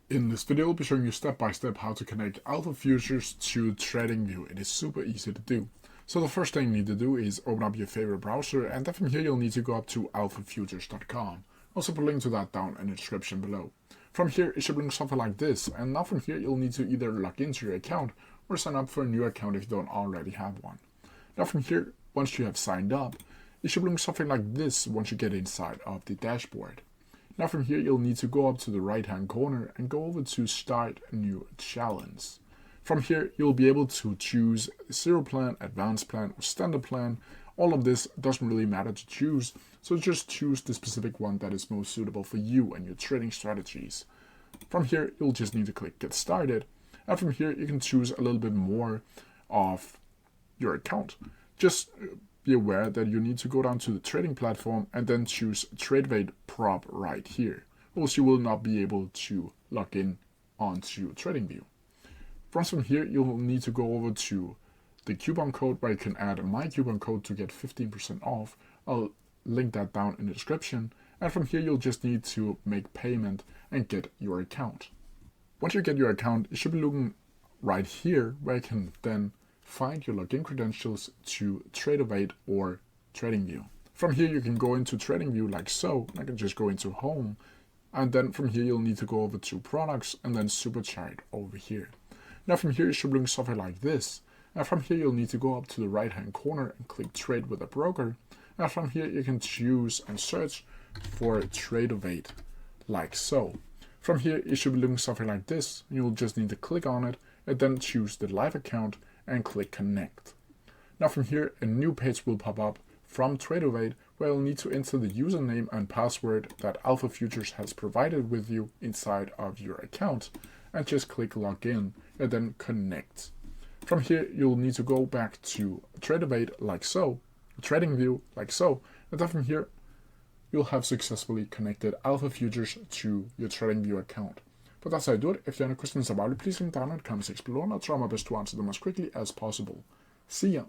In this video, I'll be showing you step by step how to connect Alpha Futures to Tradingview. It is super easy to do. So the first thing you need to do is open up your favorite browser, and then from here you'll need to go up to alphafutures.com. Also put a link to that down in the description below. From here it should bring something like this, and now from here you'll need to either log into your account or sign up for a new account if you don't already have one. Now from here, once you have signed up, it should bring something like this once you get inside of the dashboard. Now from here you'll need to go up to the right hand corner and go over to Start New Challenge. From here you'll be able to choose Zero Plan, Advanced Plan, or Standard Plan. All of this doesn't really matter to choose, so just choose the specific one that is most suitable for you and your trading strategies. From here you'll just need to click Get Started, and from here you can choose a little bit more of your account. Just be aware that you need to go down to the trading platform and then choose TradeVate Prop right here, or else you will not be able to log in onto TradingView. From here, you'll need to go over to the coupon code where you can add my coupon code to get 15% off. I'll link that down in the description. And from here, you'll just need to make payment and get your account. Once you get your account, it should be looking right here where you can then find your login credentials to TradeVate or TradingView. From here you can go into TradingView like so. I can just go into Home, and then from here you'll need to go over to Products and then Superchart over here. Now from here it should bring something like this, and from here you'll need to go up to the right hand corner and click Trade with a Broker, and from here you can choose and search for TradeVate like so. From here it should be looking something like this. You'll just need to click on it and then choose the live account and click Connect. Now from here a new page will pop up from TradeVate where you'll need to enter the username and password that Alpha Futures has provided with you inside of your account, and just click Login and then Connect. From here you'll need to go back to TradeVate like so, TradingView like so, and then from here you'll have successfully connected Alpha Futures to your TradingView account. But that's how I do it. If you have any questions about it, please leave them down in the comment section below, and I'll try my best to answer them as quickly as possible. See ya!